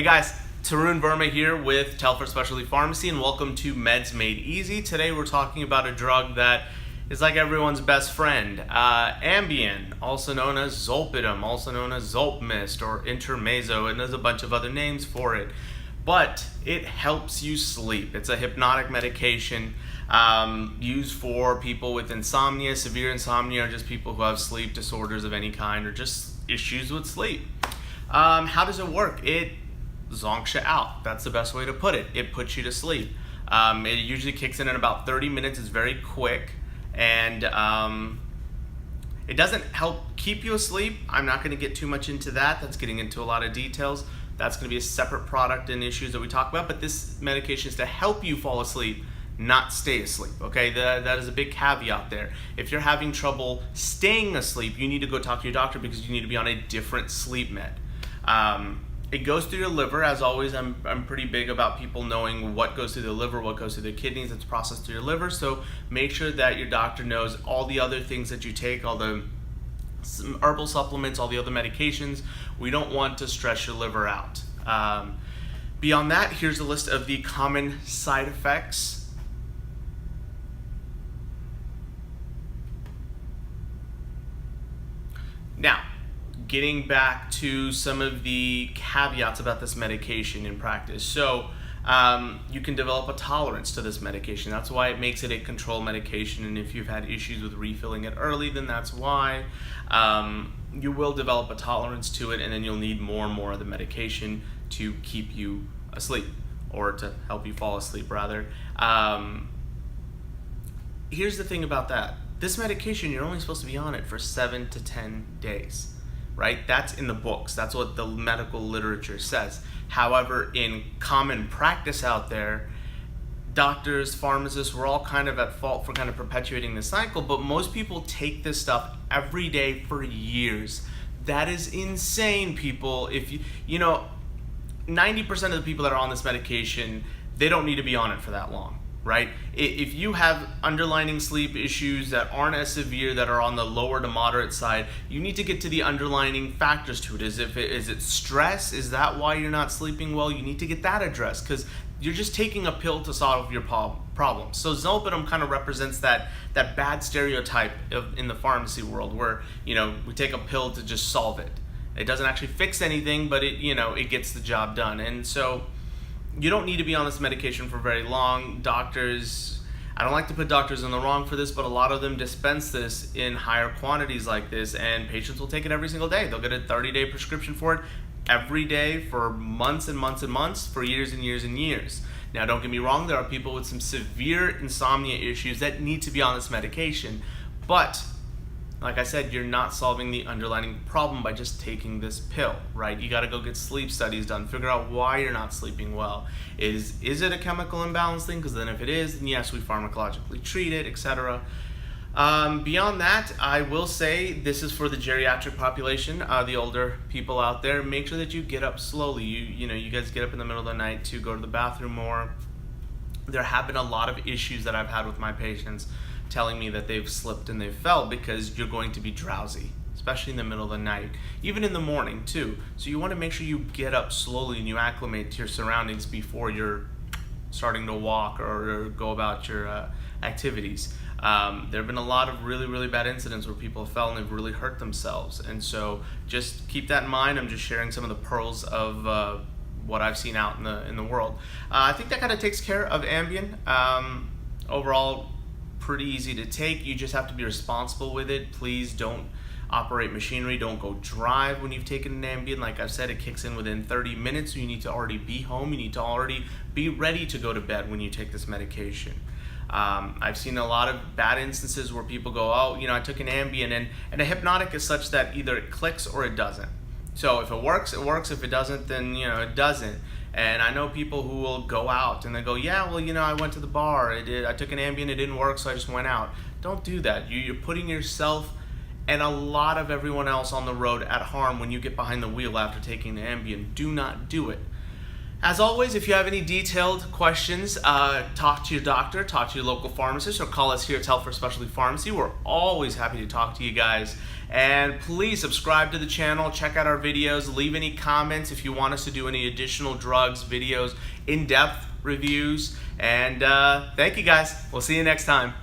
guys, Tarun Verma here with Telfer Specialty Pharmacy, and welcome to Meds Made Easy. Today we're talking about a drug that is like everyone's best friend. Ambien, also known as Zolpidem, also known as Zolpmist or Intermezzo, and there's a bunch of other names for it. But it helps you sleep. It's a hypnotic medication used for people with insomnia, severe insomnia, or just people who have sleep disorders of any kind, or just issues with sleep. How does it work? It zonks you out. That's the best way to put it. It puts you to sleep. It usually kicks in about 30 minutes. It's very quick, and it doesn't help keep you asleep. I'm not going to get too much into that. That's getting into a lot of details. That's going to be a separate product and issues that we talk about, but this medication is to help you fall asleep, not stay asleep, okay? That is a big caveat there. If you're having trouble staying asleep, you need to go talk to your doctor because you need to be on a different sleep med. It goes through your liver. As always, I'm pretty big about people knowing what goes through the liver, what goes through the kidneys. It's processed through your liver, so make sure that your doctor knows all the other things that you take, all the herbal supplements, all the other medications. We don't want to stress your liver out. Beyond that, here's a list of the common side effects. Now, getting back to some of the caveats about this medication in practice. So you can develop a tolerance to this medication. That's why it makes it a control medication, and if you've had issues with refilling it early, then that's why. You will develop a tolerance to it, and then you'll need more and more of the medication to keep you asleep, or to help you fall asleep rather. Here's the thing about that. This medication, you're only supposed to be on it for 7 to 10 days. Right? That's in the books. That's what the medical literature says. However, in common practice out there, doctors, pharmacists, we're all kind of at fault for kind of perpetuating the cycle, but most people take this stuff every day for years. That is insane, people. If you know, 90% of the people that are on this medication, they don't need to be on it for that long. Right? If you have underlying sleep issues that aren't as severe, that are on the lower to moderate side, you need to get to the underlying factors to it. Is it stress? Is that why you're not sleeping well? You need to get that addressed, because you're just taking a pill to solve your problem. So Zolpidem kind of represents that bad stereotype in the pharmacy world, where we take a pill to just solve it. It doesn't actually fix anything, but it gets the job done. And so you don't need to be on this medication for very long. Doctors, I don't like to put doctors in the wrong for this, but a lot of them dispense this in higher quantities like this, and patients will take it every single day. They'll get a 30-day prescription for it every day for months and months and months, for years and years and years. Now, don't get me wrong, there are people with some severe insomnia issues that need to be on this medication, but like I said, you're not solving the underlying problem by just taking this pill, right? You got to go get sleep studies done, figure out why you're not sleeping well. Is it a chemical imbalance thing? Because then if it is, then yes, we pharmacologically treat it, etc. Beyond that, I will say this is for the geriatric population, the older people out there. Make sure that you get up slowly. You guys get up in the middle of the night to go to the bathroom more. There have been a lot of issues that I've had with my patients telling me that they've slipped and they've fell because you're going to be drowsy, especially in the middle of the night, even in the morning too. So you want to make sure you get up slowly and you acclimate to your surroundings before you're starting to walk or go about your activities. There have been a lot of really, really bad incidents where people have fell and they've really hurt themselves. And so just keep that in mind. I'm just sharing some of the pearls of what I've seen out in the world. I think that kind of takes care of Ambien. Overall, pretty easy to take. You just have to be responsible with it. Please don't operate machinery. Don't go drive when you've taken an Ambien. Like I've said, it kicks in within 30 minutes, so you need to already be home. You need to already be ready to go to bed when you take this medication. I've seen a lot of bad instances where people go, I took an Ambien, and a hypnotic is such that either it clicks or it doesn't. So if it works, it works. If it doesn't, then it doesn't. And I know people who will go out and they go, I went to the bar, I took an Ambien, it didn't work, so I just went out. Don't do that. You're putting yourself and a lot of everyone else on the road at harm when you get behind the wheel after taking the Ambien. Do not do it. As always, if you have any detailed questions, talk to your doctor, talk to your local pharmacist, or call us here at Telfer Specialty Pharmacy. We're always happy to talk to you guys. And please subscribe to the channel, check out our videos, leave any comments if you want us to do any additional drugs, videos, in-depth reviews. And thank you guys. We'll see you next time.